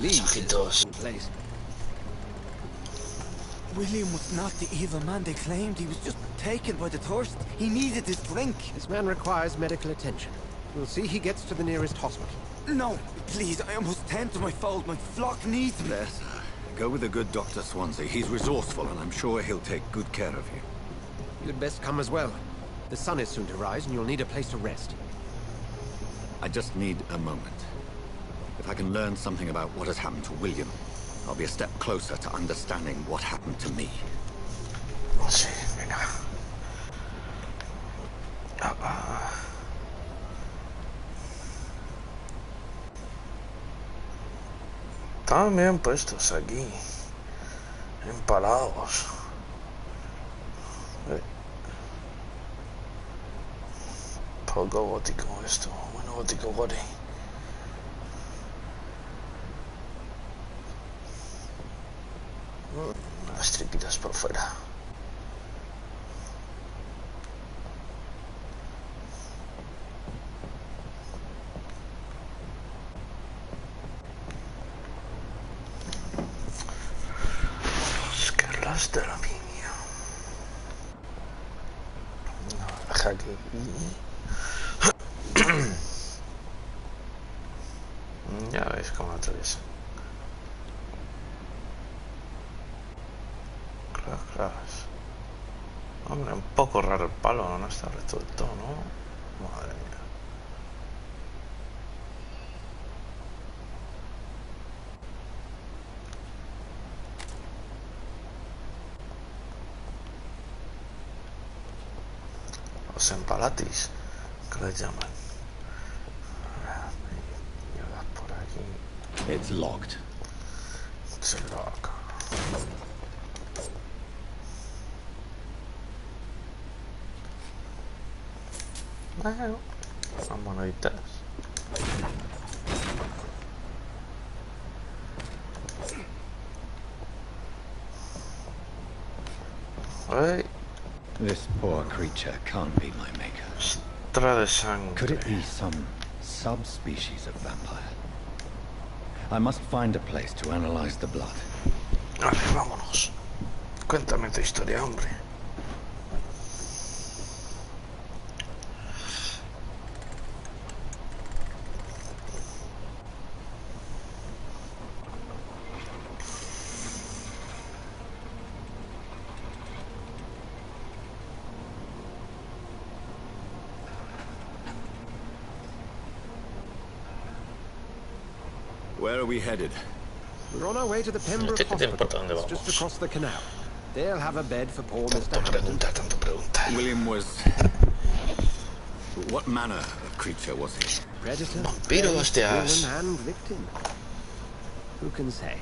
Ojitos. William was not the evil man they claimed. He was just taken by the thirst. He needed his drink. This man requires medical attention. We'll see he gets to the nearest hospital. No, please, I must tend to my fold. My flock needs me. There, sir. Go with the good Dr. Swansea. He's resourceful, and I'm sure he'll take good care of you. You'd best come as well. The sun is soon to rise, and you'll need a place to rest. I just need a moment. If I can learn something about what has happened to William, I'll be a step closer to understanding what happened to me. Sí, venga. Estaban bien puestos aquí. Empalados. Poco gótico esto. Bueno, gótico gore. Las tripitas por fuera. Es que las de aluminio. No, deja aquí. Ya veis cómo atraviesa. Claro. Hombre, un poco raro el palo, no está recto del todo, ¿no? Madre mía. Los empalatis, que les llaman. Mierda por aquí. It's locked. It's a lock. Bueno, son moneditas. Ay, This poor creature can't be my maker. Ostra de sangre. Could it be some subspecies of vampire? I must find a place to analyze the blood. Vale, vámonos. Cuéntame tu historia, hombre. Where are we headed? We're on our way to the Pembroke ¿Qué te importa Hospital. dónde It's vamos? just across the canal. They'll have a bed for poor Mr. Tanto Hampton. pregunta. William was... What manner of creature was he? Predator, Vampiro, hostias. villain, and victim. Who can say?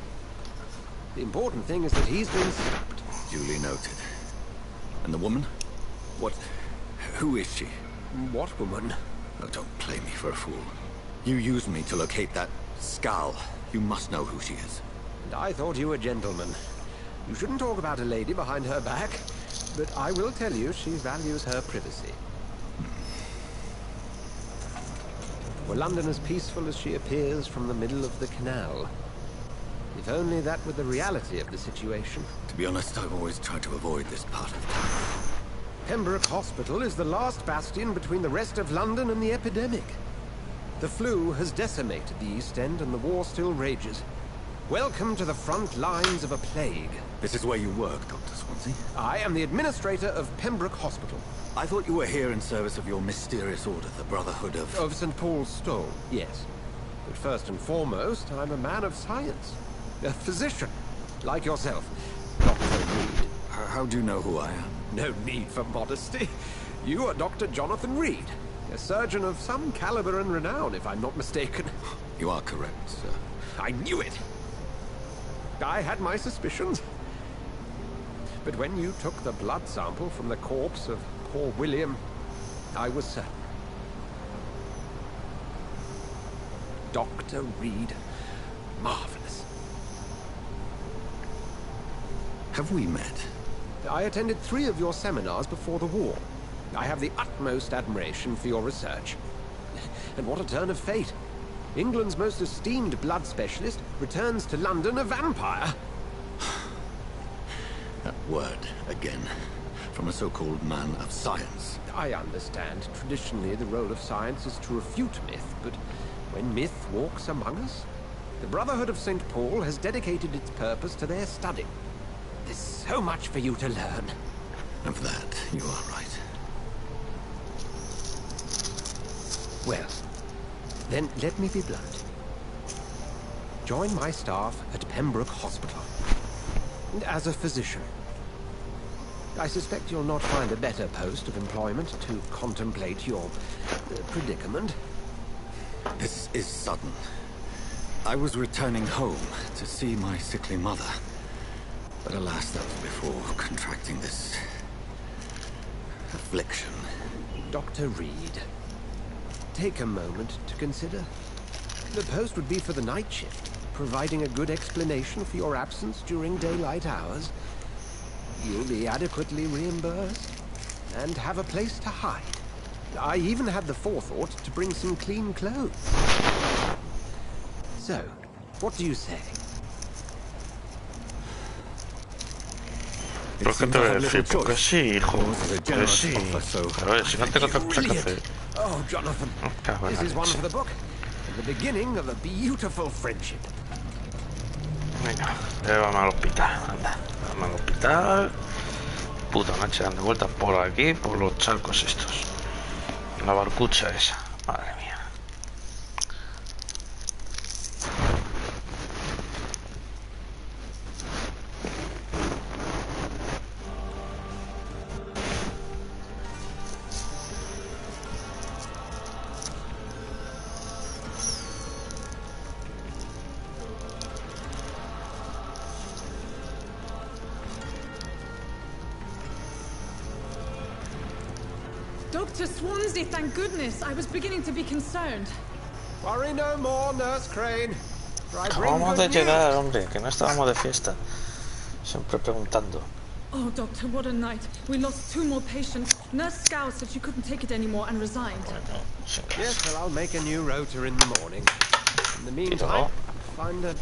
The important thing is that he's been stopped. Duly noted. And the woman? What... Who is she? What woman? Oh, don't play me for a fool. You used me to locate that skull. You must know who she is. And I thought you a gentleman. You shouldn't talk about a lady behind her back, but I will tell you she values her privacy. Were London as peaceful as she appears from the middle of the canal? If only that were the reality of the situation. To be honest, I've always tried to avoid this part of town. Pembroke Hospital is the last bastion between the rest of London and the epidemic. The flu has decimated the East End and the war still rages. Welcome to the front lines of a plague. This is where you work, Dr. Swansea. I am the administrator of Pembroke Hospital. I thought you were here in service of your mysterious order, the Brotherhood of... Of St. Paul's Stone, yes. But first and foremost, I'm a man of science. A physician, like yourself, Dr. Reed. How do you know who I am? No need for modesty. You are Dr. Jonathan Reed, a surgeon of some caliber and renown, if I'm not mistaken. You are correct, sir. I knew it! I had my suspicions. But when you took the blood sample from the corpse of poor William, I was certain. Dr. Reed. Marvelous. Have we met? I attended 3 of your seminars before the war. I have the utmost admiration for your research. And what a turn of fate. England's most esteemed blood specialist returns to London a vampire. That word, again. From a so-called man of science. I understand. Traditionally, the role of science is to refute myth, but when myth walks among us, the Brotherhood of St. Paul has dedicated its purpose to their study. There's so much for you to learn. Of that, you are right. Well, then let me be blunt. Join my staff at Pembroke Hospital. As a physician. I suspect you'll not find a better post of employment to contemplate your predicament. This is sudden. I was returning home to see my sickly mother. But alas, that was before contracting this affliction. Dr. Reed, take a moment to consider. The post would be for the night shift, providing a good explanation for your absence during daylight hours. You'll be adequately reimbursed and have a place to hide. I even had the forethought to bring some clean clothes. So, what do you say? ¿Por qué te voy a decir? Porque sí, hijo. Que sí. A ver, si no tengo otra cosa que hacer. Oh, Jonathan, Cago en this la is one leche. for the book. And the beginning of a beautiful friendship. Venga, llévame al hospital. Anda, llévame al hospital. Puta noche dando vueltas por aquí, por los charcos estos. La barcucha esa. Madre mía. Dr. Swansea, thank goodness. I was beginning to be concerned. Worry no more, Nurse Crane. For I bring Acabamos de good llegar, news. hombre, que no estábamos de fiesta. Siempre preguntando. Oh, Doctor, what a night. We lost 2 more patients. Nurse Scow said she couldn't take it anymore and resigned. Bueno, sin Yes, caso. well, I'll make a new rotor in the morning. In the meantime, find a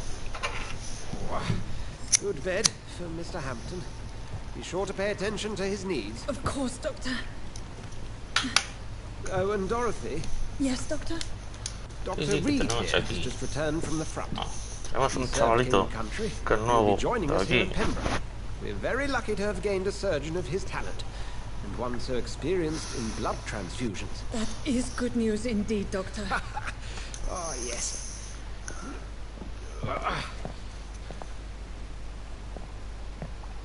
good bed for Mr. Hampton. Be sure to pay attention to his needs. Of course, Doctor. Oh, and Dorothy, Yes, Doctor? Dr. Sí, sí, que Reed tenemos here aquí. has just returned from the front. Tenemos un He served in chavalito the country. que es He'll nuevo be joining por us here aquí. at Pembroke. We're very lucky to have gained a surgeon of his talent, and one so experienced in blood transfusions. That is good news indeed, Doctor. Oh, yes.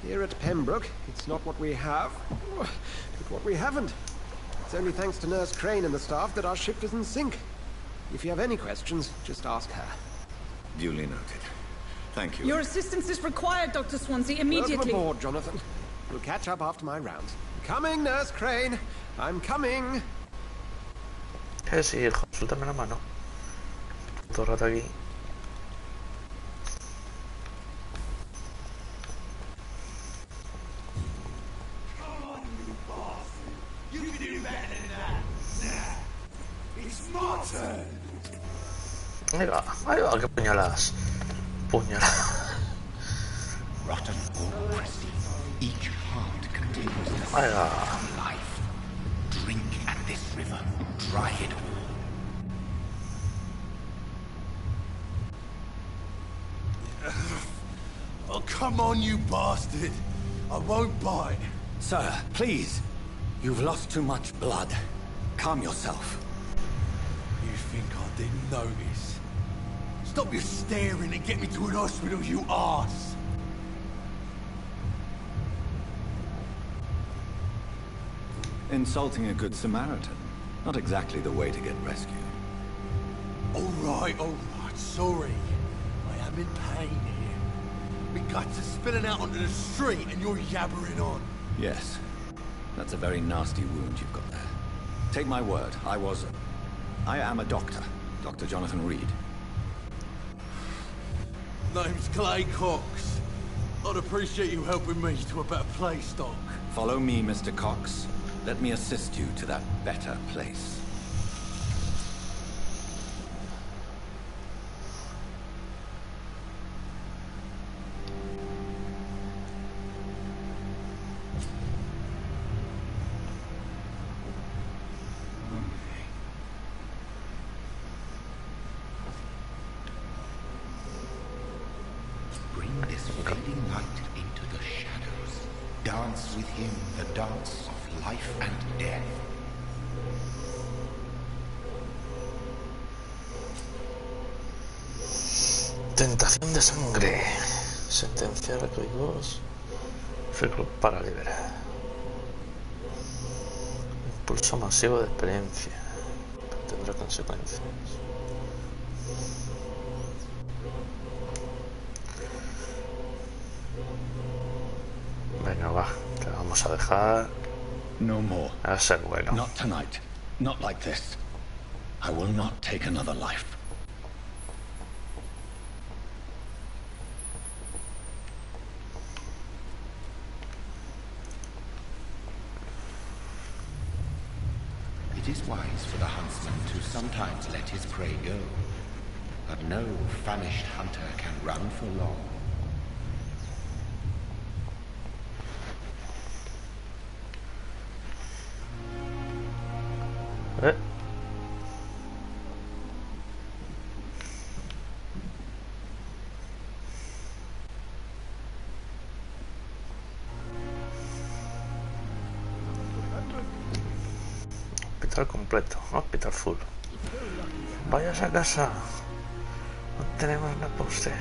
Here at Pembroke, it's not what we have, but what we haven't. It's only thanks to Nurse Crane and the staff that our ship isn't sink. If you have any questions, just ask her. Duly noted. Thank you. Your assistance is required, Dr. Swansea, Welcome immediately. aboard, Jonathan. We'll catch up after my rounds. Coming, Nurse Crane. I'm coming. Sí, hijo, suéltame la mano. Todo el rato aquí. Ahí va, qué puñaladas. Puñaladas. Rotten or pristine, each heart contains the Ahí seed va. of life. Drink at this river, dry it all. Oh, come on, you bastard. I won't bite. Sir, please. You've lost too much blood. Calm yourself. You think I didn't notice? Stop your staring and get me to an hospital, you arse. Insulting a good Samaritan. Not exactly the way to get rescued. All right, sorry. I am in pain here. My guts are spilling out onto the street and you're yabbering on. Yes. That's a very nasty wound you've got there. Take my word, I am a doctor. Dr. Jonathan Reed. Name's Clay Cox. I'd appreciate you helping me to a better place, Doc. Follow me, Mr. Cox. Let me assist you to that better place. Hunt into the shadows. Dance with him the dance of life and death. Tentación de sangre. Sentenciar a Cloigos. Círculo para liberar. Impulso masivo de experiencia. Tendrá consecuencias. Venga, va. Te vamos a dejar. No more. A ser bueno. Not tonight. Not like this. I will not take another life. It is wise for the huntsman to sometimes let his prey go, but no famished hunter can run for long. Hospital completo, hospital full. Vayas a casa. No tenemos nada para usted.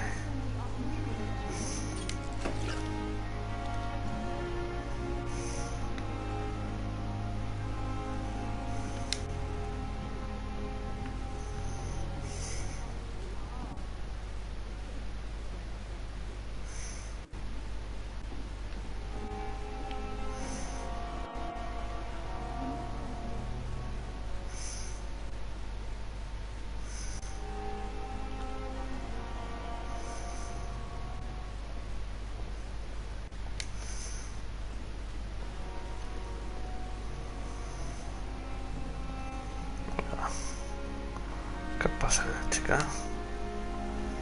¿Qué pasa, chica?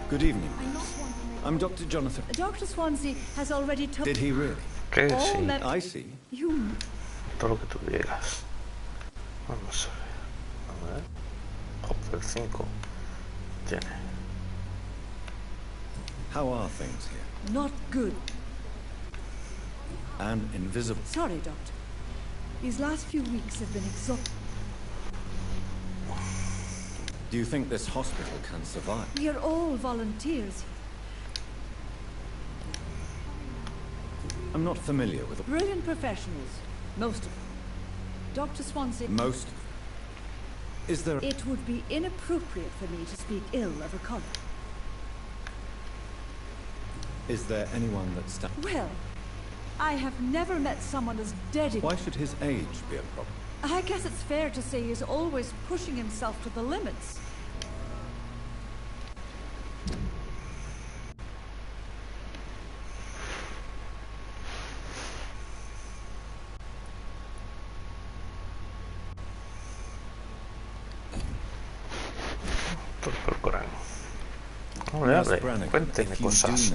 Good evening. I'm Dr. Jonathan. Dr. Swansea has already told... Did he really? Que sí. I see. You... Todo lo que tú digas. Vamos a ver. Joder, 5. Tiene. How are things here? Not good. And invisible. Sorry, Doctor. These last few weeks have been exhausting. Do you think this hospital can survive? We are all volunteers. I'm not familiar with... Brilliant professionals. Most of them. Dr. Swansea... Most? Is there... It would be inappropriate for me to speak ill of a colleague. Is there anyone that's... Well, I have never met someone as dedicated... Why should his age be a problem? I guess it's fair to say he's always pushing himself to the limits. Por Corán. Hable, cuénteme cosas.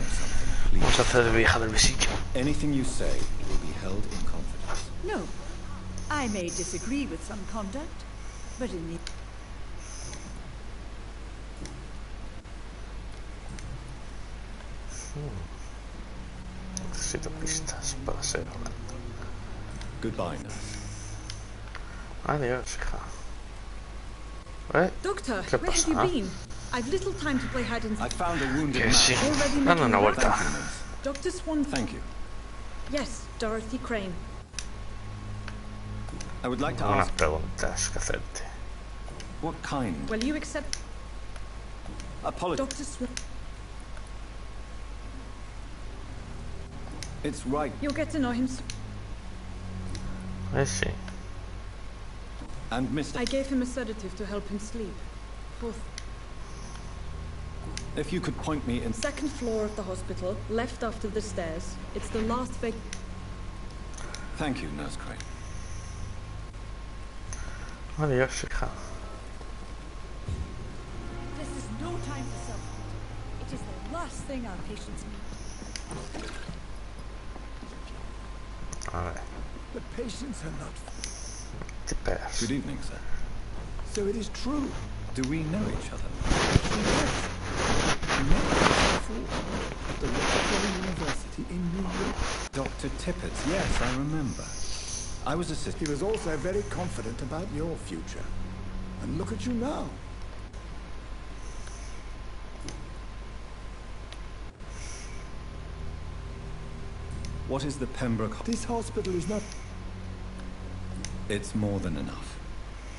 Vamos a hacer de vieja del visillo. Anything you say will be held in confidence. No. I may disagree with some conduct, but in the... Necesito pistas para seguir hablando. Goodbye, nurse. Adiós, hija. Doctor, ¿Qué where pasa? have you been? I've little time to play hide and seek. I found a wounded Que man. sí. Already Dame making una the vuelta. Thank you, nurse. Dr. Swan... Thank you. Yes, Dorothy Crane. I would like to Unas ask... preguntas que hacerte. What kind? Will you accept... Apologies. Dr. Swan... It's right. You'll get to know him soon. Sí. And Mr... I gave him a sedative to help him sleep. Both. If you could point me in... Second floor of the hospital, left after the stairs. It's the last vac... Thank you, Nurse Crane. Adiós, hija. This is no time for self-harm. It is the last thing our patients need. A ver. The patients are not... Tipeas. Good evening, sir. So it is true. Do we know each other? Yes. We met before at the Rockefeller University Dr. Tippett's, yes, I remember. I was assisting. He was also very confident about your future. And look at you now. What is the Pembroke? This hospital is not... It's more than enough.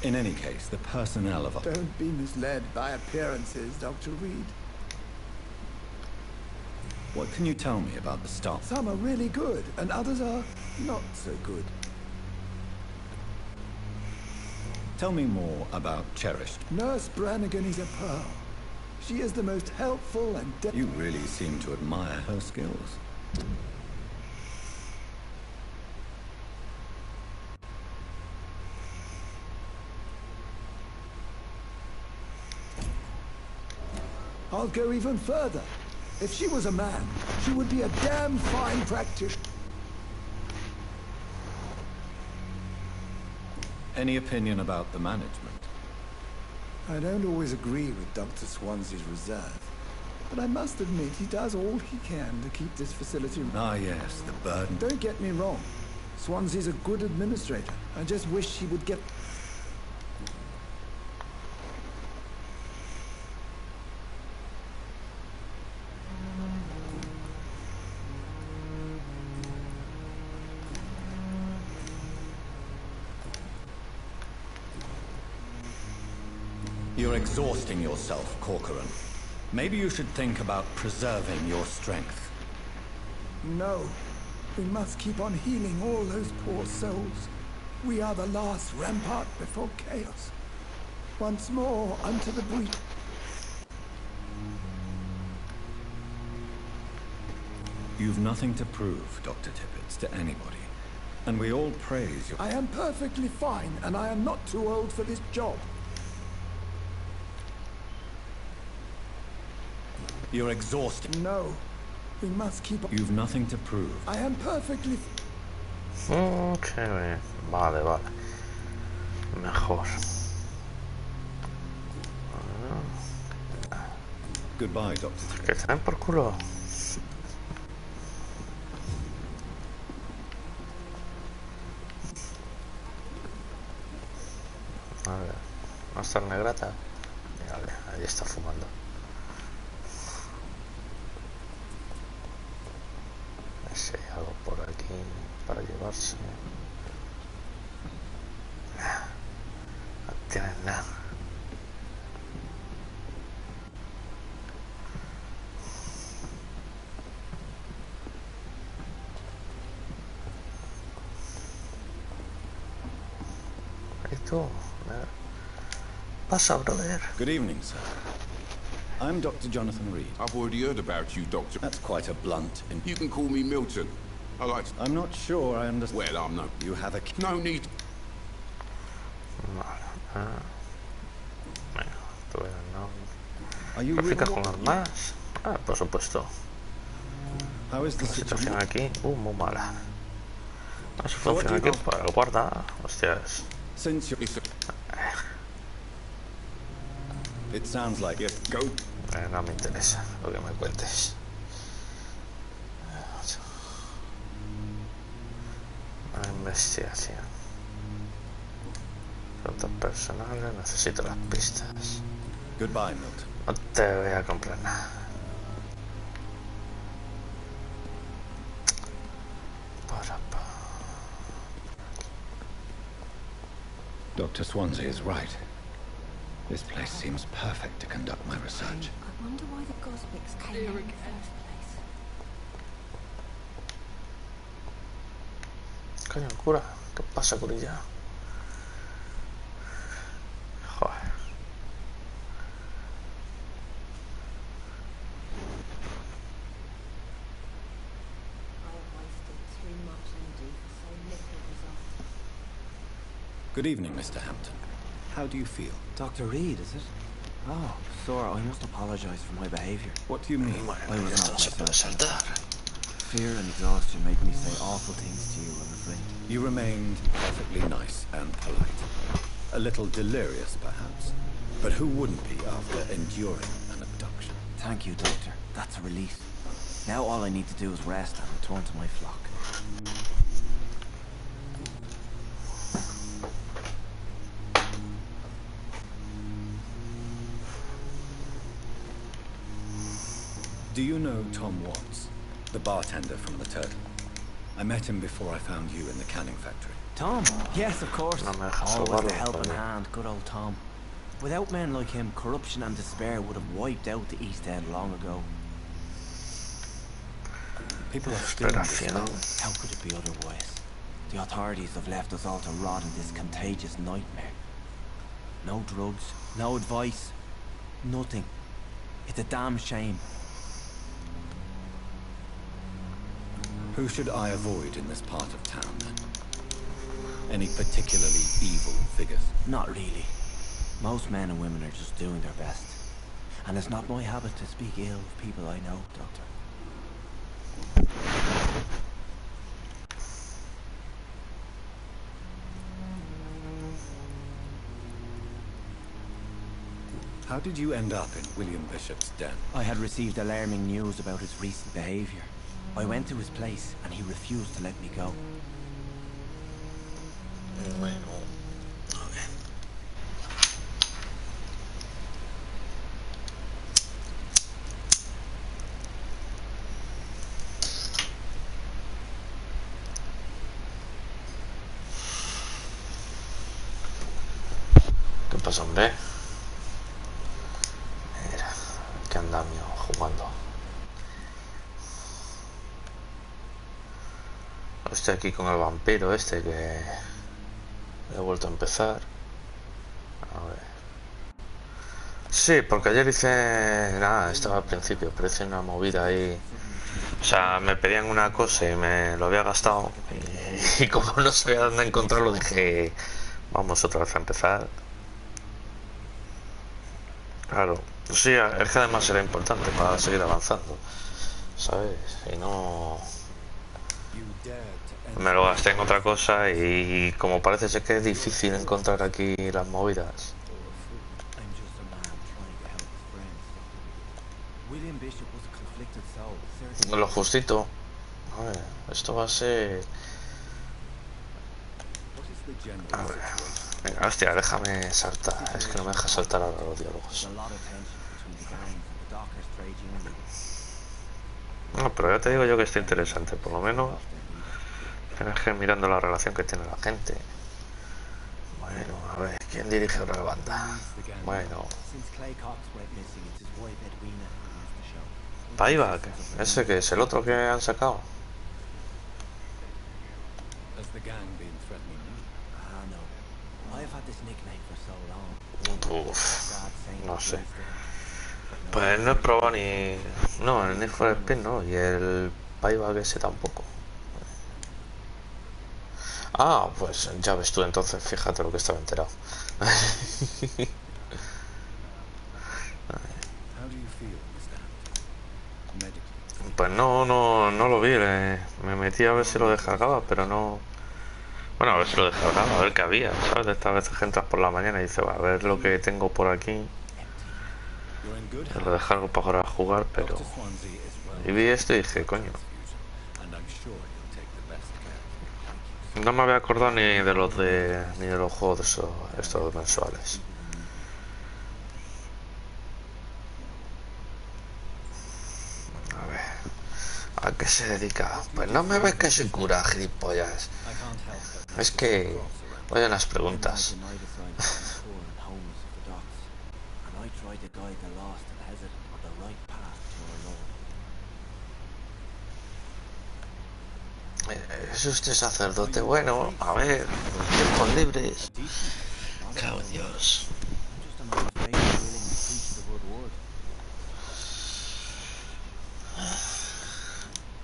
In any case, the personnel of... Don't be misled by appearances, Dr. Reed. What can you tell me about the staff? Some are really good, and others are not so good. Tell me more about Cherished. Nurse Brannigan is a pearl. She is the most helpful and... You really seem to admire her skills. I'll go even further. If she was a man, she would be a damn fine practitioner. Any opinion about the management? I don't always agree with Dr. Swansea's reserve, but I must admit he does all he can to keep this facility... Ah, yes, the burden. Don't get me wrong. Swansea's a good administrator. I just wish he would get... You're exhausting yourself, Corcoran. Maybe you should think about preserving your strength. No. We must keep on healing all those poor souls. We are the last rampart before chaos. Once more, unto the breach. You've nothing to prove, Dr. Tippett, to anybody. And we all praise you. I am perfectly fine, and I am not too old for this job. You're exhausted. No. We must keep on... You've nothing to prove. I am perfectly... Okay, vale. Mejor. Goodbye, Dr. Tippett. Que te den por culo. A ver, ¿no está el negrata? Vale, ahí está fumando. Si hay algo por aquí para llevarse. No tienen nada. ¿Y tú? Pasa, brother. Good evening, sir. I'm Dr. Jonathan Reed. I've already heard about you, Doctor. That's quite a blunt... You can call me Milton. I like to... I'm not sure I understand... Well, I'm no... You have a... No need... Are you ¿Gráficas con armas? Ah, por supuesto. How is the La situación aquí, muy mala. No se funciona aquí para el guarda. Hostias. Since you... It sounds like it. Go. No me interesa lo que me cuentes. Una investigación. Fotos personales, necesito las pistas. Goodbye, Milton. No te voy a comprar nada. Dr. Swansea is right. This place seems perfect to conduct my research. I wonder why the Gosbicks came here in the first place. Coño, cura. ¿Qué pasa, curilla? Joder. Good evening, Mr. Hampton. How do you feel? Dr. Reed, is it? Oh, sir, I must apologize for my behavior. What do you mean? I was not myself. Fear and exhaustion made me say awful things to you, I'm afraid. You remained perfectly nice and polite. A little delirious, perhaps. But who wouldn't be after enduring an abduction? Thank you, Doctor. That's a relief. Now all I need to do is rest and return to my flock. Do you know Tom Watts, the bartender from the Turtle? I met him before I found you in the canning factory. Tom? Yes, of course. No me dejas Always the salvarlo, helping joder. hand, good old Tom. Without men like him, corruption and despair would have wiped out the East End long ago. People are still in Desesperación. despair. How could it be otherwise? The authorities have left us all to rot in this contagious nightmare. No drugs, no advice, nothing. It's a damn shame. Who should I avoid in this part of town, then? Any particularly evil figures? Not really. Most men and women are just doing their best. And it's not my habit to speak ill of people I know, Doctor. How did you end up in William Bishop's den? I had received alarming news about his recent behavior. I went to his place and he refused to let me go. Bueno, a ver. ¿Qué pasa, hombre? Mira, que andamio jugando. Estoy aquí con el vampiro este que he vuelto a empezar. A ver. Sí, porque ayer hice... Nada, estaba al principio, pero hice una movida ahí. O sea, me pedían una cosa y me lo había gastado. Y como no sabía dónde encontrarlo, dije... Vamos otra vez a empezar. Claro. Sí, es que además era importante para seguir avanzando. ¿Sabes? Y no... Me lo gasté en otra cosa y como parece ser que es difícil encontrar aquí las movidas. Lo justito. A ver, esto va a ser... A ver. Venga, hostia, déjame saltar. Es que no me deja saltar ahora los diálogos. No, pero ya te digo yo que está interesante, por lo menos. Tienes que ir mirando la relación que tiene la gente. Bueno, a ver, ¿quién dirige ahora la banda? Bueno. Payback, ese que es el otro que han sacado. Uf, no sé. Pues no he probado ni... No, el Need for Speed no, y el Payback ese tampoco. Ah, pues ya ves tú entonces, fíjate lo que estaba enterado. Pues no lo vi, me metí a ver si lo descargaba, pero no... Bueno, a ver si lo descargaba, a ver qué había, ¿sabes? De estas veces que entras por la mañana y dices, va, a ver lo que tengo por aquí. Lo descargo para jugar, pero... Y vi esto y dije, coño. No me había acordado ni de los juegos de estos mensuales. A ver. ¿A qué se dedica? Pues no me ves que soy cura, gilipollas. Es que... Oye, las preguntas. ¿Es usted sacerdote? Bueno, a ver, tiempos libres. Cago en Dios.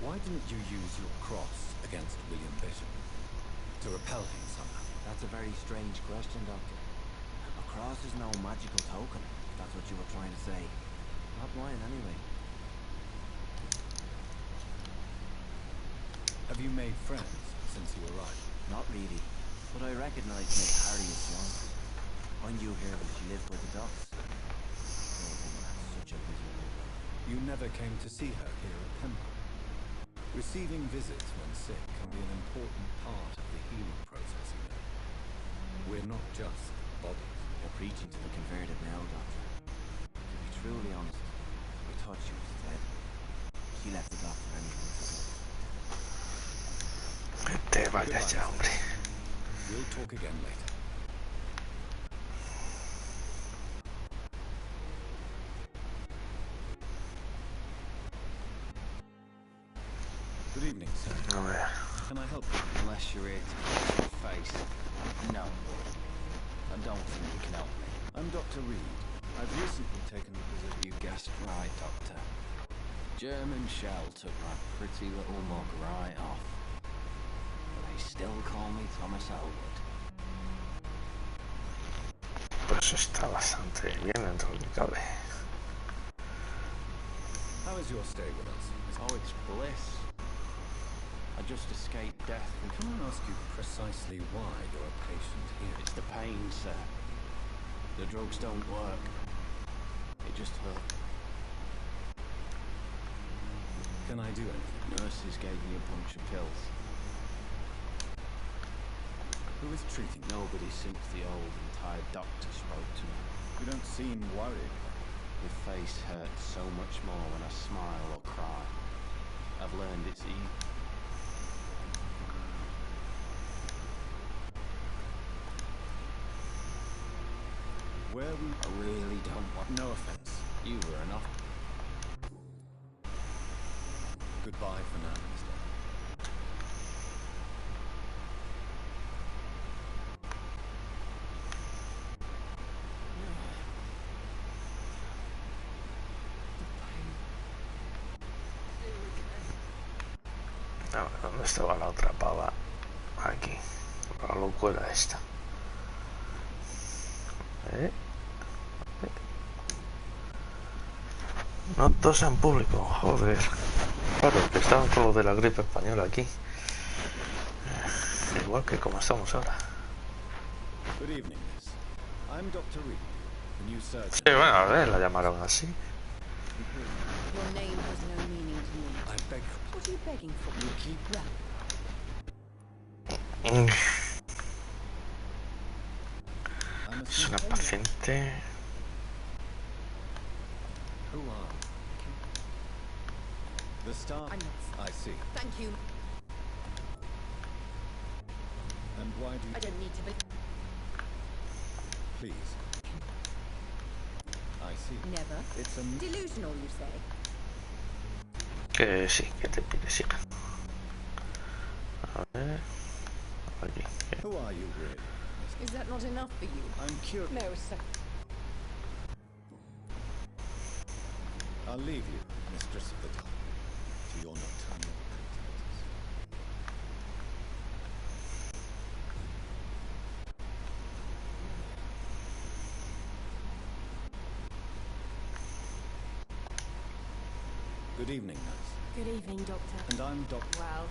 Why didn't you use your cross against William Bishop? To repel him somehow? That's a very strange question, Doctor. A cross is no magical token, if that's what you were trying to say. Not mine, anyway. Have you made friends since you arrived? Not really, but I recognize Miss Harriet Swanson. I knew her when she lived by the docks. Poor woman had such a busy life. You never came to see her here at Pembroke. Receiving visits when sick can be an important part of the healing process, you know. We're not just bodies. You're preaching to the converted now, Doctor. To be truly honest, we thought she was dead. She left the doctor many months ago. Que te vayas ya, hombre. We'll talk again later. Good evening, sir. A ver. Can I help you? Unless you're here to fix your face. No. I don't think you can help me. I'm Dr. Reed. I've recently taken the position. You guessed right, Doctor. German shell took my pretty little mug right off. But they still call me Thomas Elwood. Pues está bastante bien dentro de lo que cabe. How is your stay with us? Oh, it's bliss. I just escaped death. And can I ask you precisely why you're a patient here? It's the pain, sir. The drugs don't work. It just hurt. Can I do anything? Nurses gave me a bunch of pills. Who is treating you? Nobody since the old and tired doctor spoke to me. You don't seem worried. My face hurts so much more when I smile or cry. I've learned it's easy. Where we... I really don't want... No offense. You were enough. Goodbye for now, mister. A ver, ¿dónde estaba la otra pava? Aquí. La locura esta. No tosa en público, joder. Claro, que estaban con lo de la gripe española aquí. Igual que como estamos ahora. Good evening, miss. I'm Dr. Reed, the new surgeon. Sí, bueno, a ver, la llamaron así. Your name has no meaning to me. I beg. What are you begging for? You keep Es una paciente. Who are the staff? I see. Thank you. And why do you... I don't need to be... Please. I see. Never. It's a... Delusional, you say? Que sí, que te pide, sí. A ver. Aquí. Who are you, really? Is that not enough for you? I'm curious. No, sir. I'll leave you, mistress of the dark, to your nocturnal activities. Good evening, nurse. Good evening, Doctor. And I'm Doctor... Well...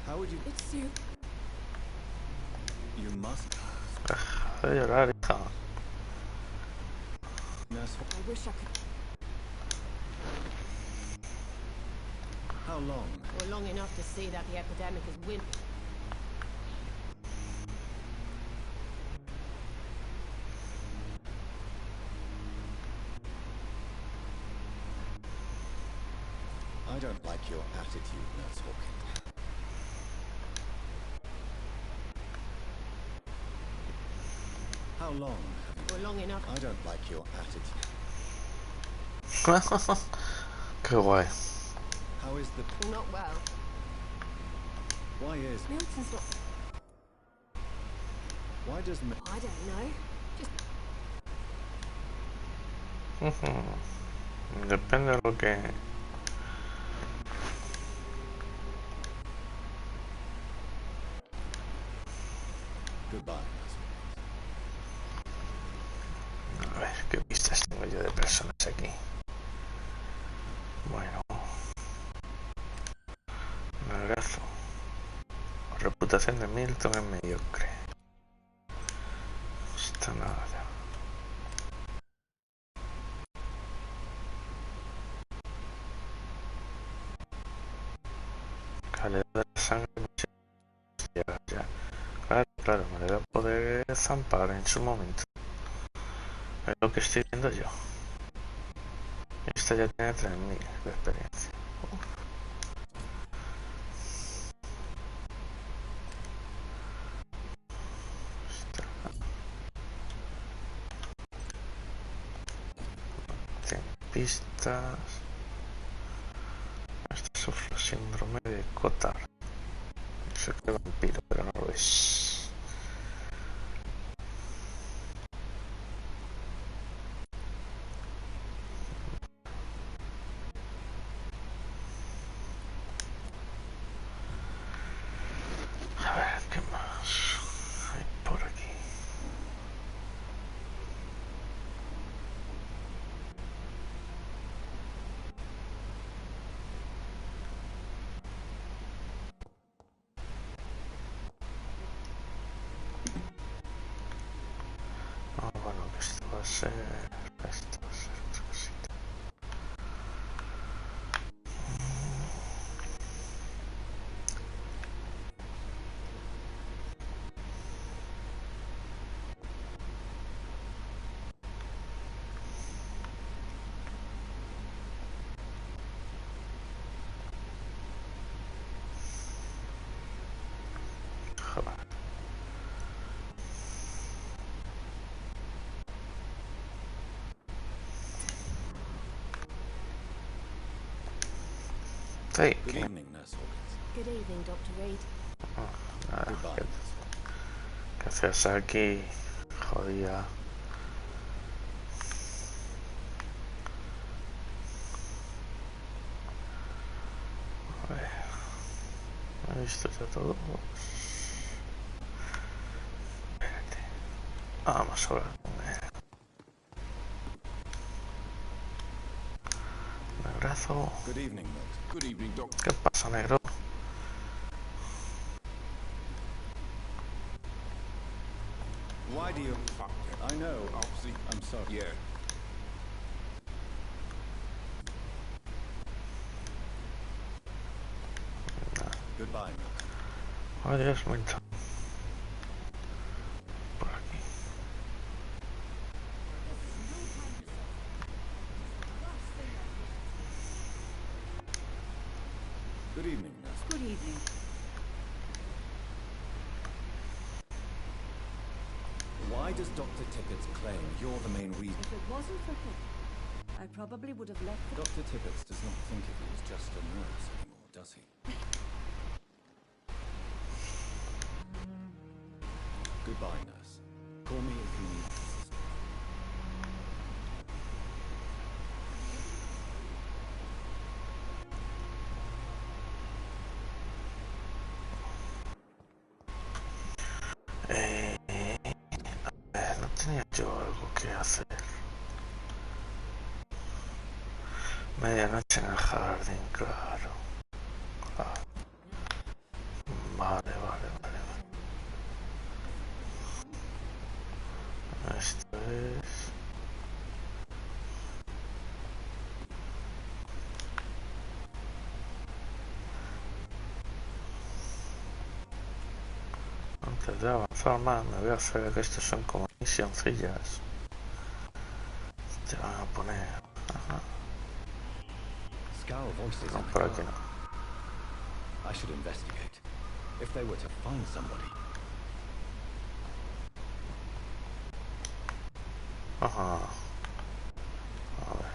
How would you... It's you. You must... Deja de llorar, hija. Nurse... I wish I could... How long? Or long enough to see that the epidemic is win... I don't like your attitude, Nurse Hawkins. How long? Or long enough... I don't like your attitude. Qué guay. How is the... Not well. Why is... Milton's not... Why does... I don't know. Just... Depende de lo que... Goodbye. A ver, qué vistas tengo yo de personas aquí. Bueno. Un abrazo. La reputación de Milton es mediocre. Está nada ya. Calidad de sangre ya. Claro, me debe poder zampar en su momento. Es lo que estoy viendo yo. Esta ya tiene 3000 de experiencia. Tiene pistas. Este sufre síndrome de Cotard. Sé que es vampiro, pero no lo es. A ver, ¿qué más hay por aquí? Ah, bueno, que esto va a ser otra cosita. Joder. Sí, Good evening, Nurse Hawkins. Good evening, Dr. Reed. nada, Goodbye. ¿qué haces aquí? Jodía. A ver, ¿he visto ya todo? Espérate. Vamos a hablar con él. Negrazo. Good evening, Milton. Good evening, Doctor. ¿Qué pasa, negro? Why do you... I know. Obviously. I'm sorry. Yeah. Goodbye, Milton. Adiós, Milton. Por aquí. Good evening, Nurse. Good evening. Why does Dr. Tippett's claim you're the main reason? If it wasn't for him, I probably would have left the... Dr. Tippett does not think of you as just a nurse anymore, does he? Goodbye, nurse. Call me if you need assistance. No tenía yo algo que hacer. Medianoche en el jardín, claro. Ah, vale. Esto es... Antes de avanzar más, me voy a hacer que estos son como misioncillas. Te van a poner... Ajá. Scowl voices No, in the por car. aquí no. I should investigate. If they were to find somebody. Ajá. A ver.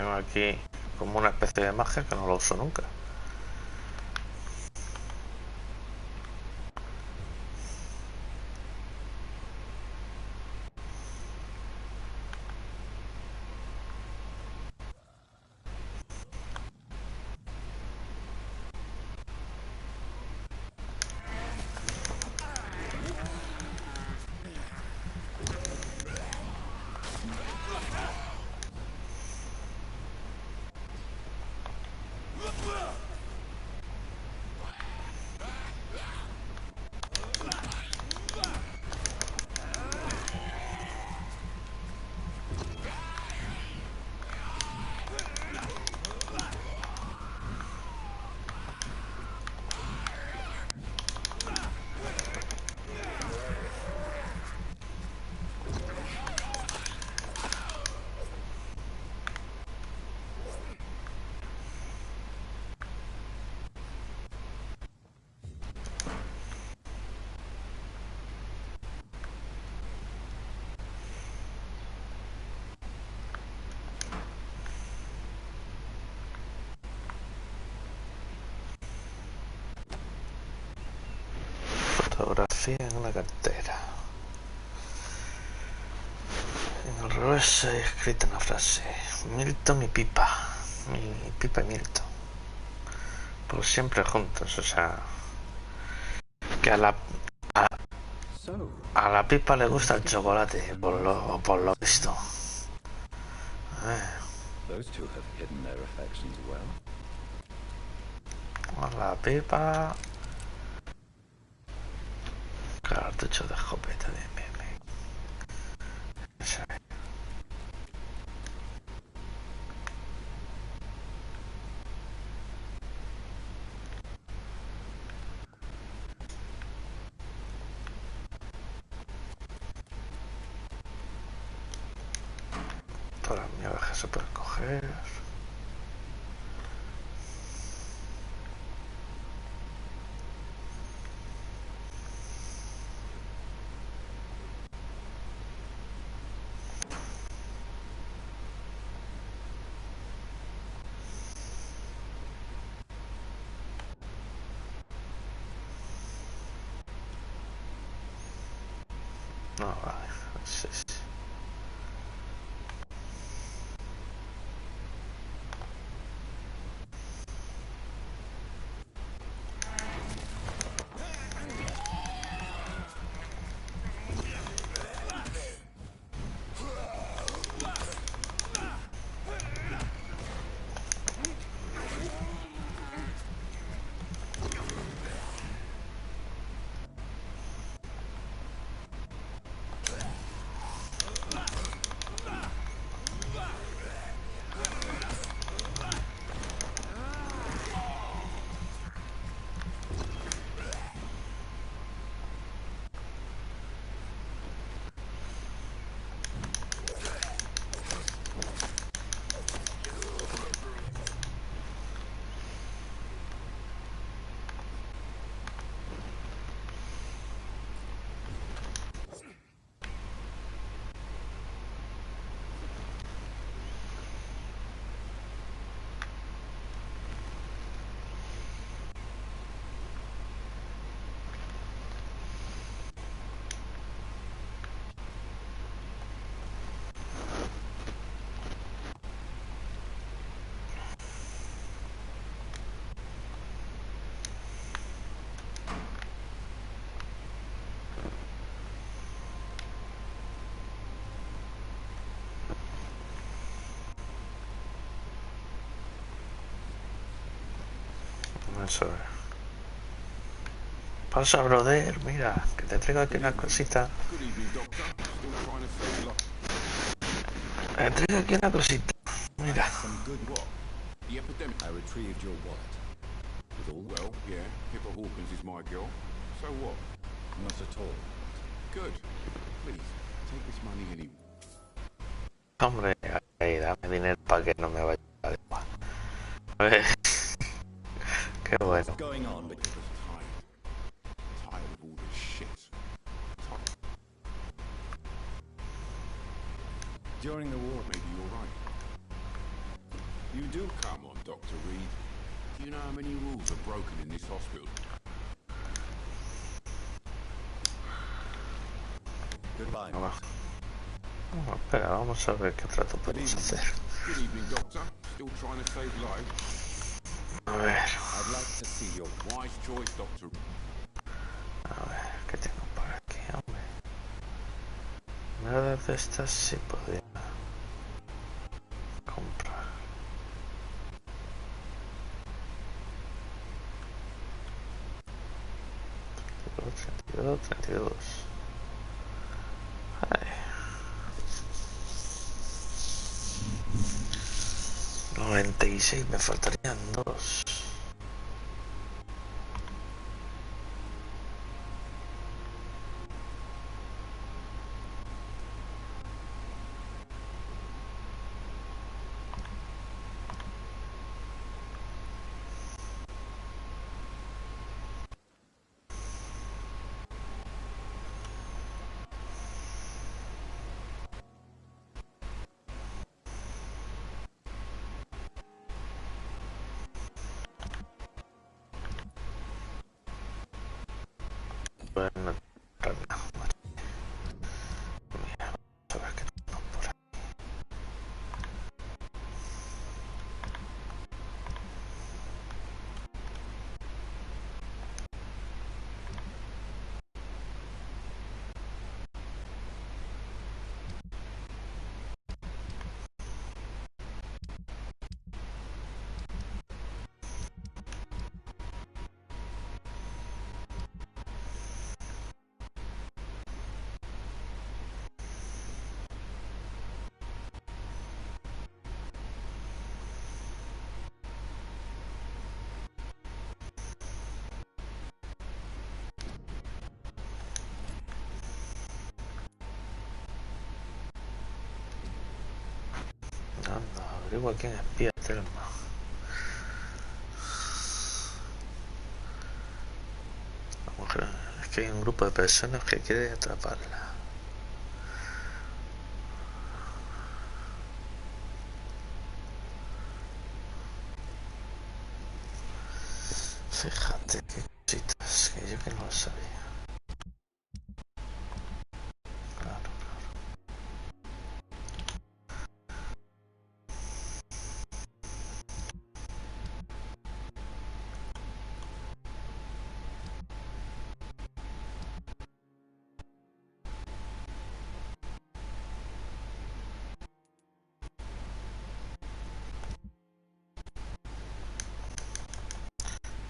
tengo aquí como una especie de magia que no lo uso nunca. Fotografía en una cartera. En el revés hay escrita una frase: Milton y Pipa. Mi Pipa y Milton. Pues siempre juntos, o sea, que a la Pipa le gusta el chocolate, por lo visto. A la Pipa. Cartucho de escopeta de meme. Todas las mierdas que se pueden coger. No, vale, sí. Eso es. Pasa, brother, mira, que te traigo aquí una cosita. Te traigo aquí una cosita. Mira. I retrieved your wallet. With all well, yeah, Pippa Hawkins is my girl. So what? Not at all. Good. Please, take this money anyway. Hombre, ahí, dame dinero para que no me vaya a dar igual. A ver. Qué bueno. What's going on? But Pippa's tired of all this shit. During the war, maybe you're right. You do? Come on, Dr. Reed. Do you know how many rules are broken in this hospital? Goodbye. No, espera, vamos a ver qué trato podemos hacer. Good evening, Doctor. Still trying to save lives? A ver. I'd like to see your wise choice, Doctor. A ver, ¿qué tengo por aquí, hombre? Nada de estas sí podría comprar. 32, 32. Ay. 96, me faltarían 2. Bueno, mira, vamos a ver qué tengo por aquí. Anda, averigua quién espía a Telma. La mujer, es que hay un grupo de personas que quiere atraparla. Fíjate qué cositas que yo que no lo sabía. Claro.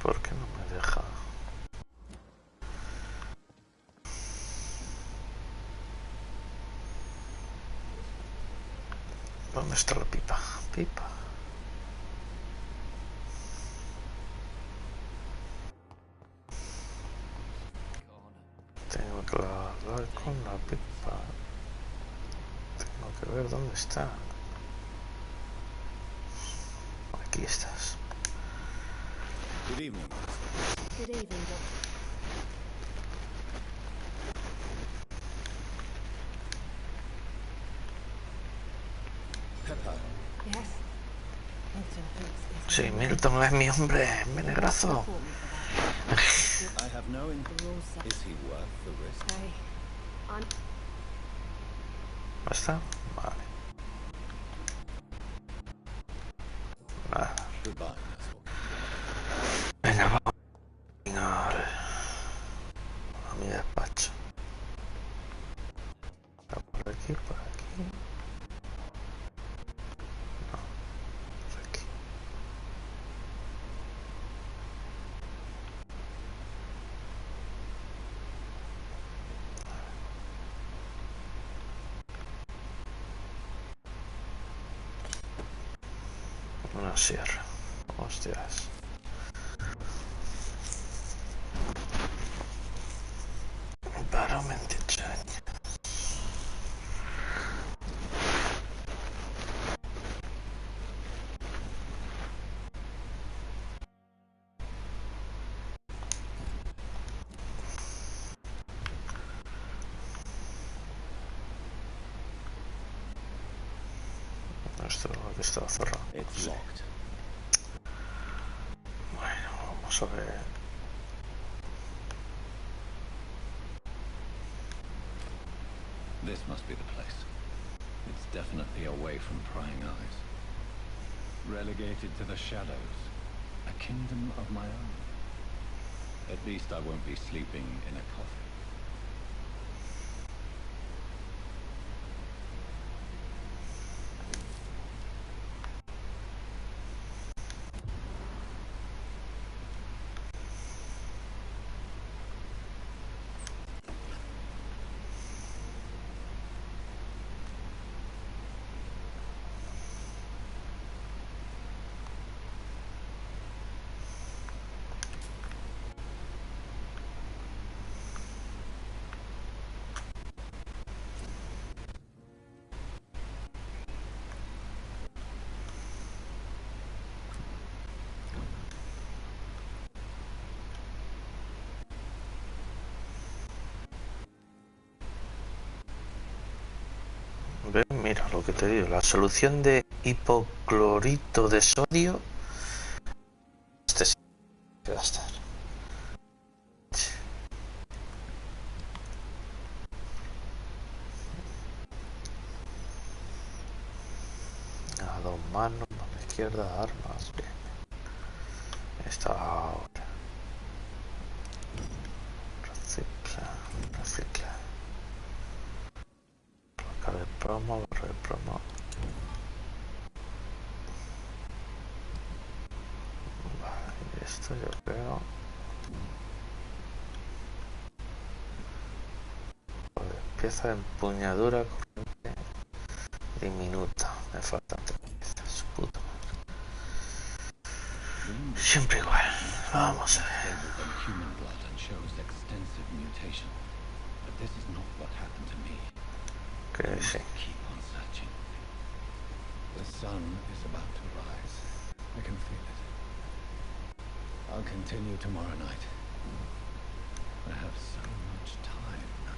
¿Por qué no me deja? ¿Dónde está la pipa? Pipa. Tengo que hablar con la pipa. Tengo que ver dónde está. Aquí estás. Good evening. Good evening, Doctor. Pepper. Yes? Milton Hooks is... Sí, Milton es mi hombre, mi negrazo. I have no Is he worth the risk? I'm... ¿Está? Vale. Nada. Goodbye. Venga, vamos a mi despacho. Por aquí, por aquí. No, por aquí. Una sierra. Hostias. Para un 28 años. esto que está cerrado. It's locked. Bueno, vamos a ver. This must be the place. It's definitely away from prying eyes. Relegated to the shadows. A kingdom of my own. At least I won't be sleeping in a coffin. ¿Ves? Mira lo que te digo, la solución de hipoclorito de sodio. Este sí que va a estar. A dos manos, mano izquierda, armas, bien. Esta ahora. Recicla. Placa de promo, barra de promo. Vale, y esto yo creo. Vale, pieza de empuñadura corriente diminuta. Me faltan 3 piezas, puta madre. Siempre igual. Vamos a ver. Creo que sí. The sun is about to rise. I can feel it. I'll continue tomorrow night. I have so much time now.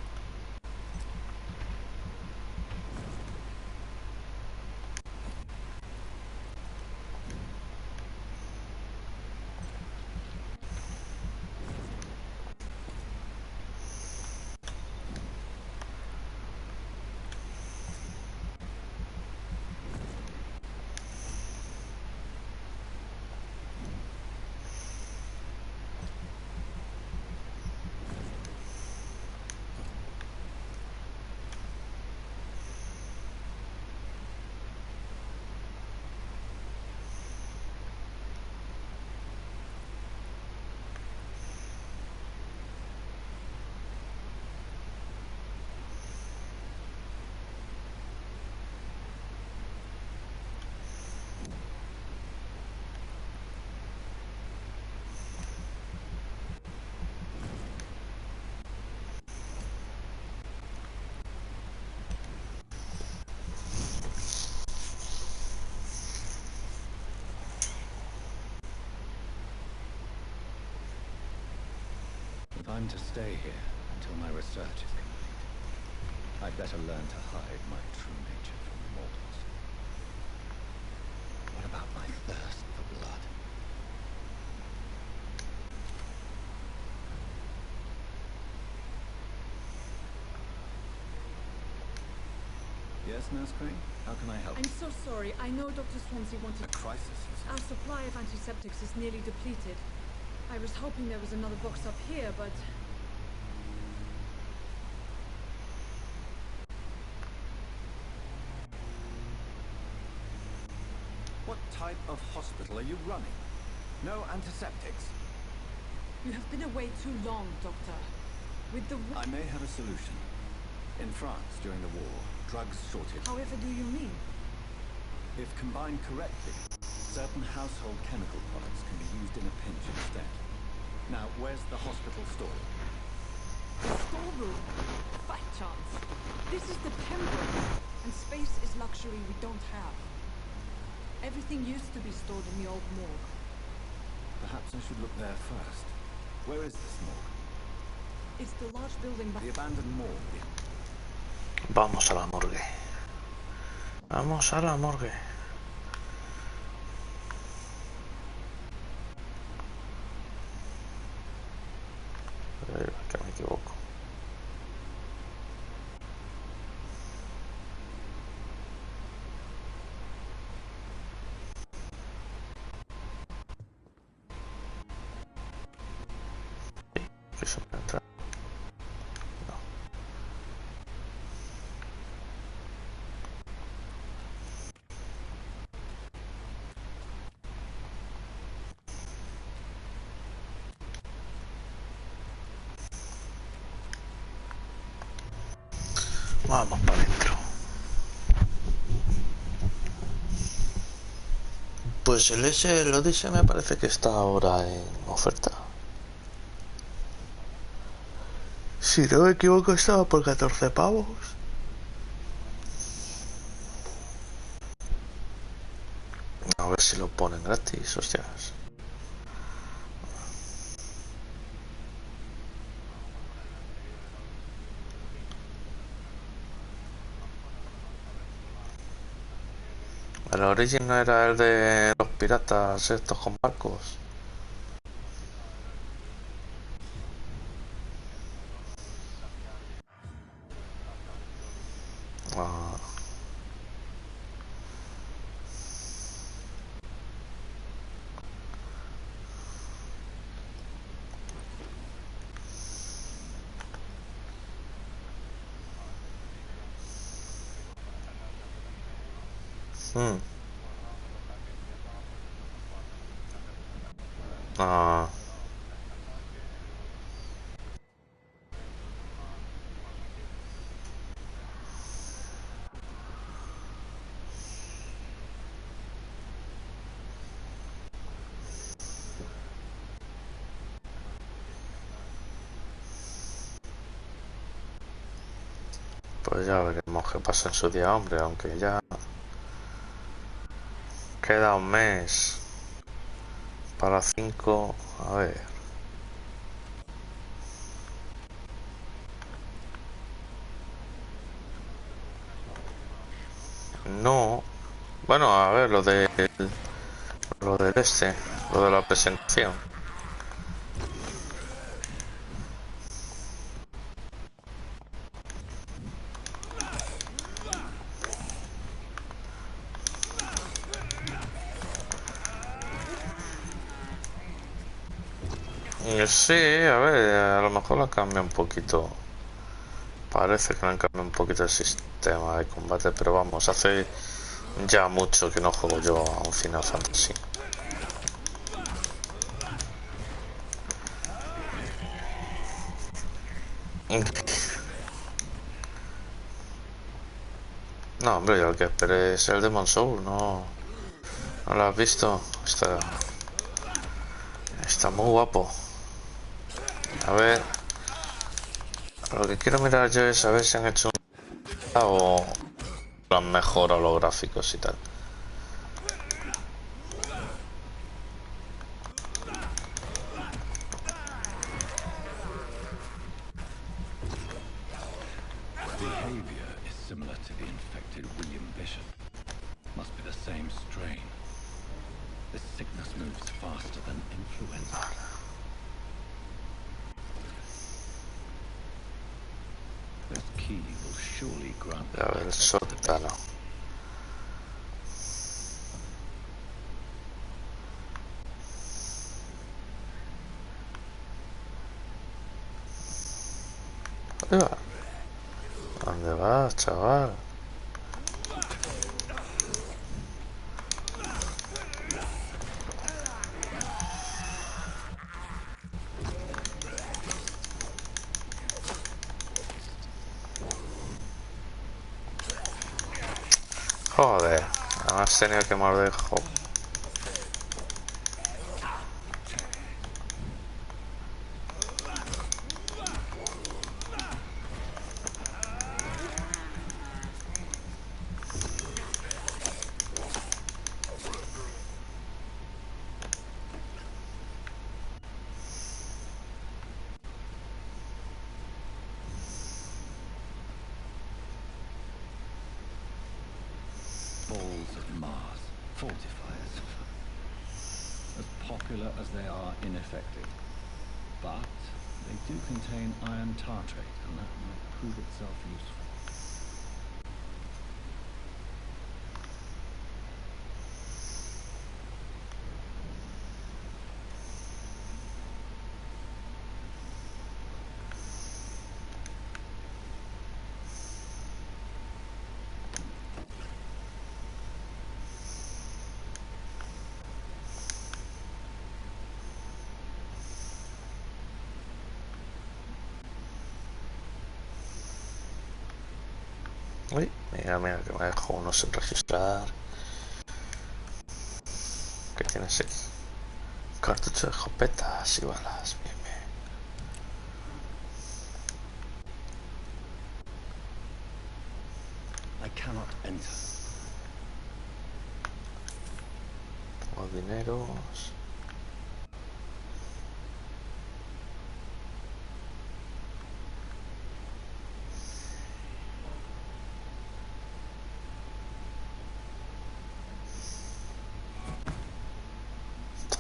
If I'm to stay here until my research is complete, I'd better learn to hide my true nature from mortals. What about my thirst for blood? Yes, Nurse Crane? How can I help? I'm so sorry. I know Dr. Swansea wanted... A crisis, you said? Our supply of antiseptics is nearly depleted. I was hoping there was another box up here, but... What type of hospital are you running? No antiseptics? You have been away too long, Doctor. With the... I may have a solution. In France, during the war, drugs shortage. However do you mean? If combined correctly, certain household chemical products can be used in a pinch instead. Now, where's the hospital storeroom? Storeroom? By chance. This is the Pembroke, and space is luxury we don't have. Everything used to be stored in the old morgue. Perhaps I should look there first. Where is this morgue? It's the large building by... The abandoned morgue, yeah. Vamos a la morgue. Vamos a la morgue. Vamos para adentro. Pues el el Odyssey me parece que está ahora en oferta. Si no me equivoco, estaba por 14 pavos. A ver si lo ponen gratis, hostias. El Origin no era el de los piratas estos con barcos. Ah. Hmm. Ah. Pues ya veremos qué pasa en su día, hombre, aunque ya queda un mes para 5. A ver. No. Bueno, a ver, lo del lo de la presentación. Sí, a ver, a lo mejor lo han cambiado un poquito. Parece que le han cambiado un poquito el sistema de combate, pero vamos, hace ya mucho que no juego yo a un Final Fantasy. No, hombre, yo lo que esperé es el Demon Soul, no lo has visto. Está muy guapo. A ver, lo que quiero mirar yo es a ver si han hecho o lo han mejorado los gráficos y tal. Behavior is similar to the infected William Bishop. Must be the same strain. This sickness moves faster than influenza. This key will surely grant A ver, el sótano. ¿Dónde vas, chaval? Joder, además tenía que morder. balls of Mars, fortifiers. As popular as they are ineffective. But they do contain iron tartrate, and that might prove itself useful. Uy, mira, mira, que me dejo uno sin registrar. ¿Qué tienes aquí? Cartucho de escopetas y balas. Bien, bien. I cannot enter. Tengo dineros.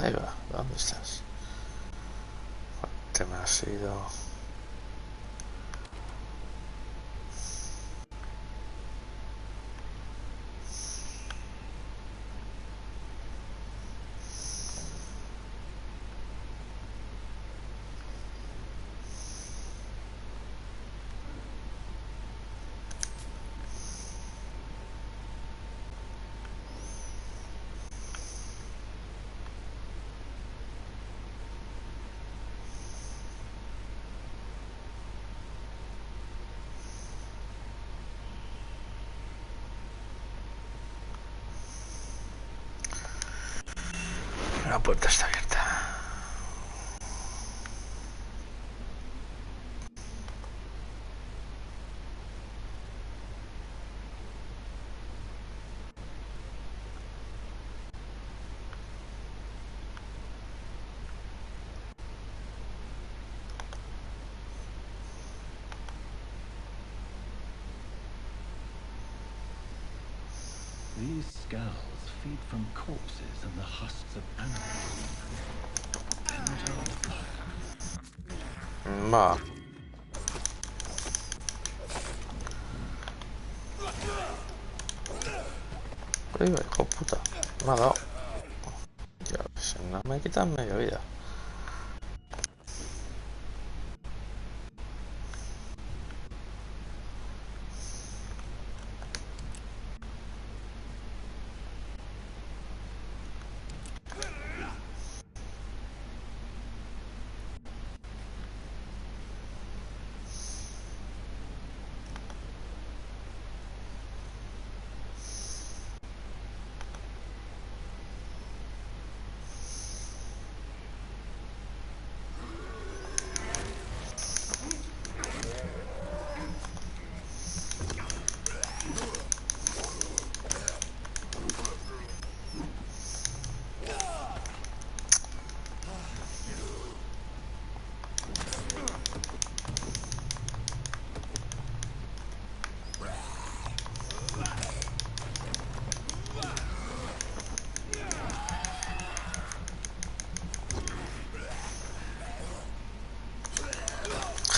Ahí va, ¿dónde estás? Te me has ido. La puerta está abierta. These skulls feed from corpses and the husks of animals. Enter the fire. Va. Uy, hijo puta. Me ha dado. Dios, no me quitan media vida.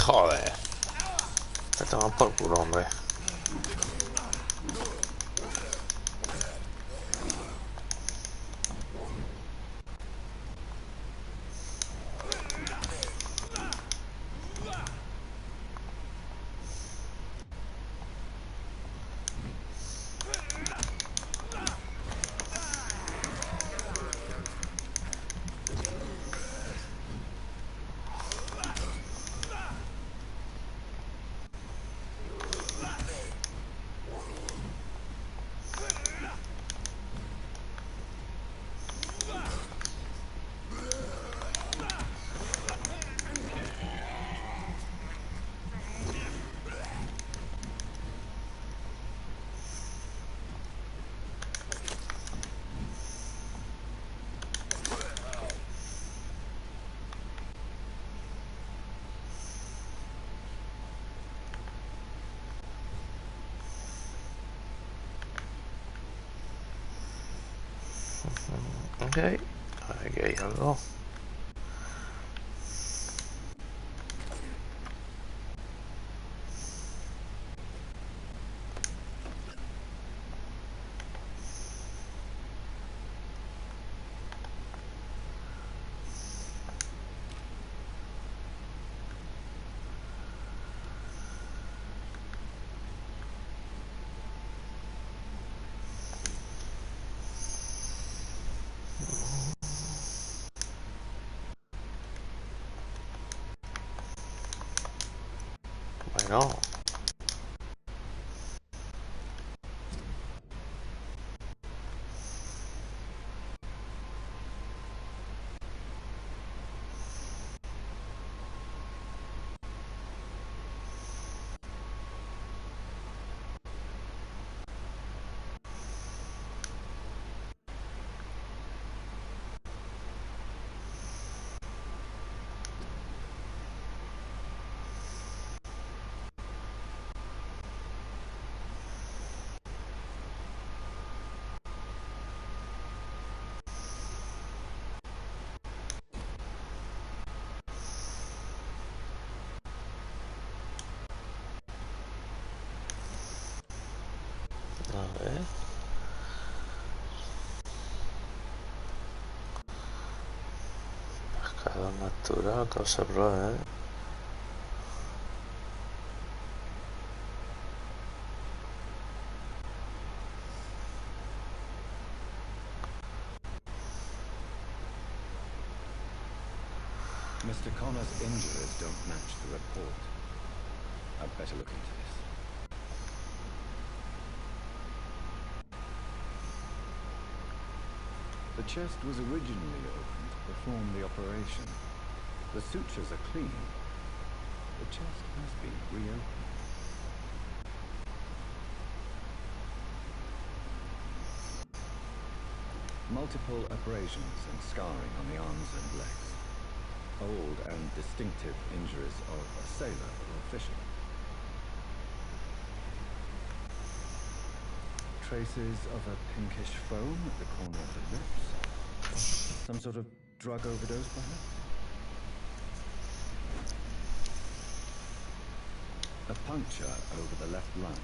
Joder. Te toman por culo, hombre. Ok. Aquí hay algo. Bueno. A ver. Pescado natural, causa prueba, ¿eh? Mr. Connor's injuries don't match the report. I'd better look into this. The chest was originally opened to perform the operation. The sutures are clean. The chest has been reopened. Multiple abrasions and scarring on the arms and legs. Old and distinctive injuries of a sailor or fisherman. Traces of a pinkish foam at the corner of the lips. Some sort of drug overdose, perhaps? A puncture over the left lung.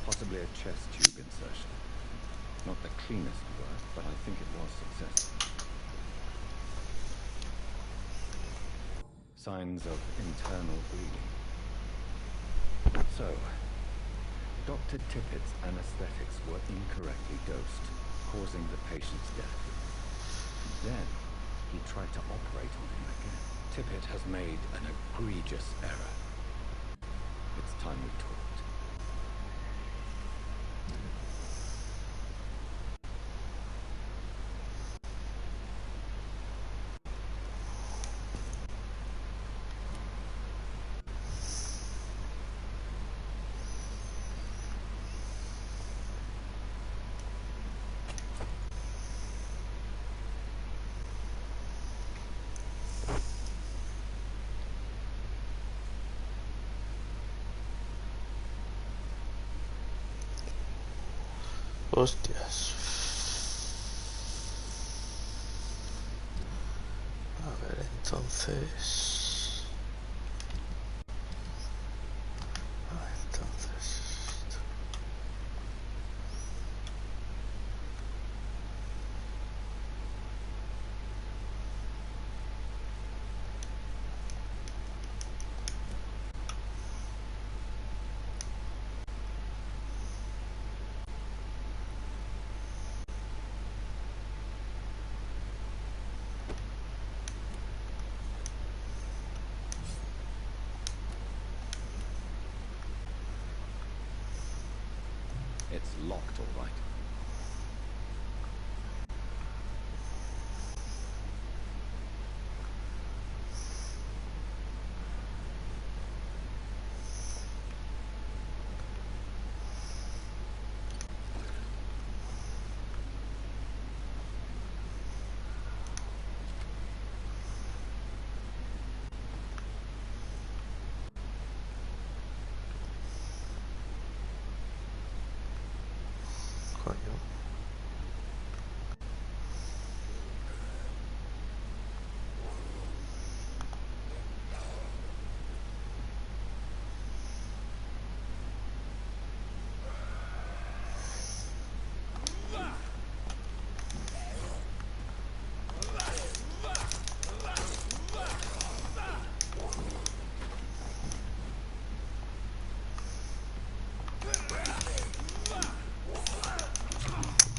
Possibly a chest tube insertion. Not the cleanest work, but I think it was successful. Signs of internal bleeding. So, Dr. Tippett's anesthetics were incorrectly dosed, causing the patient's death. Then, he tried to operate on him again. Tippett has made an egregious error. It's time we talked. Hostias. A ver, entonces... It's locked, all right. Coño.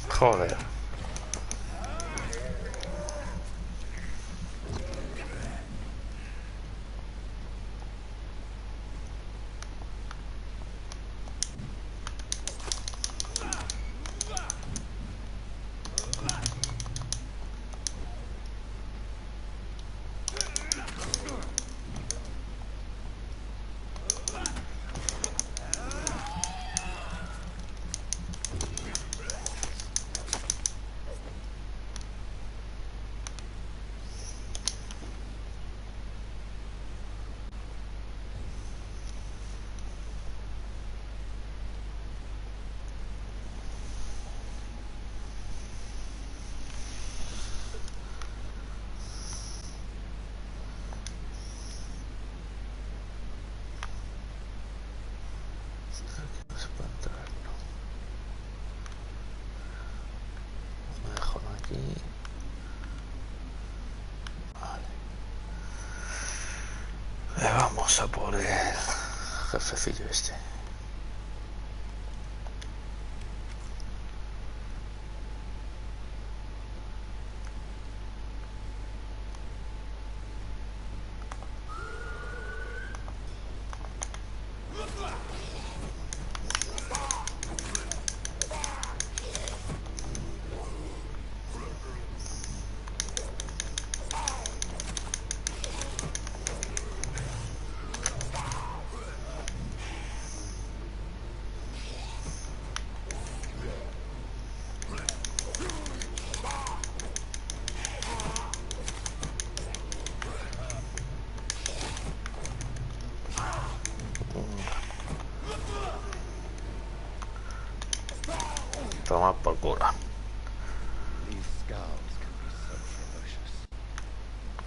Joder. aquí. Vale. Vamos a por el jefecillo este. Toma por culo. These scowls can be so ferocious.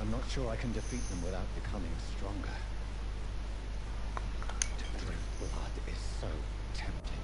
I'm not sure I can defeat them without becoming stronger. To drink blood is so tempting.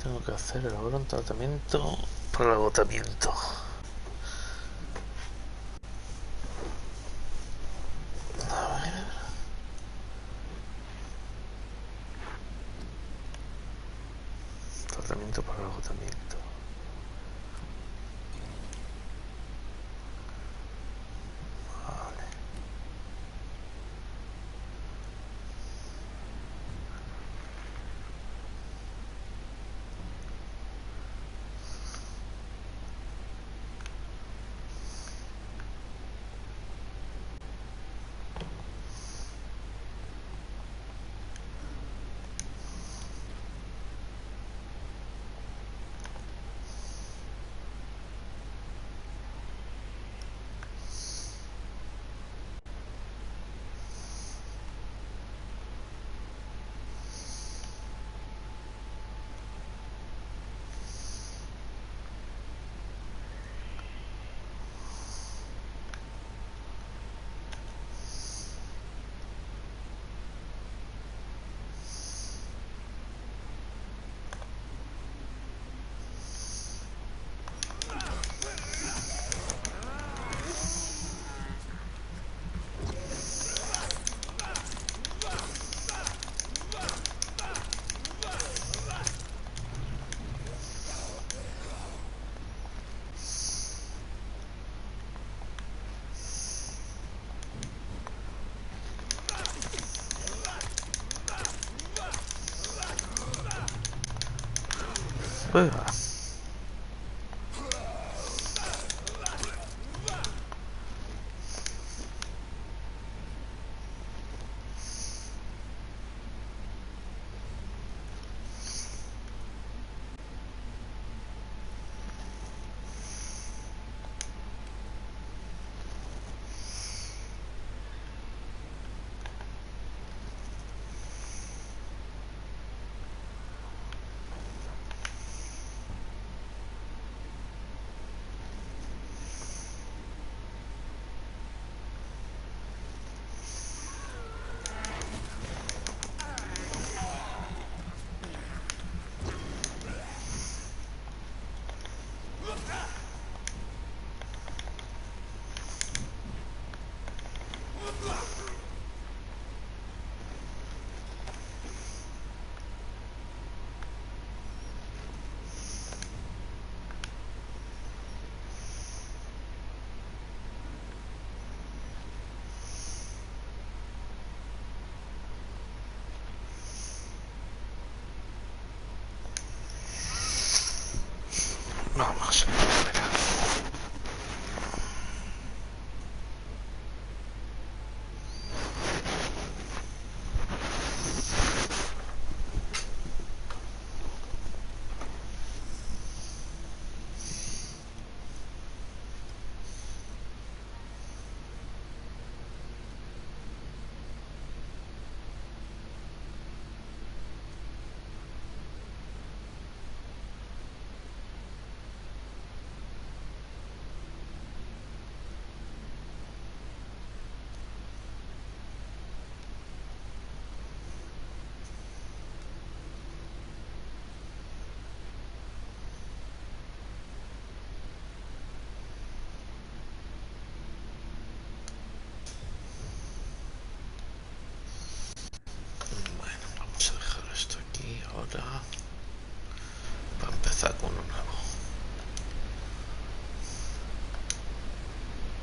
Tengo que hacer ahora un tratamiento para el agotamiento. A ver. Tratamiento para el agotamiento. Vale. Uah. Vamos. Para empezar con una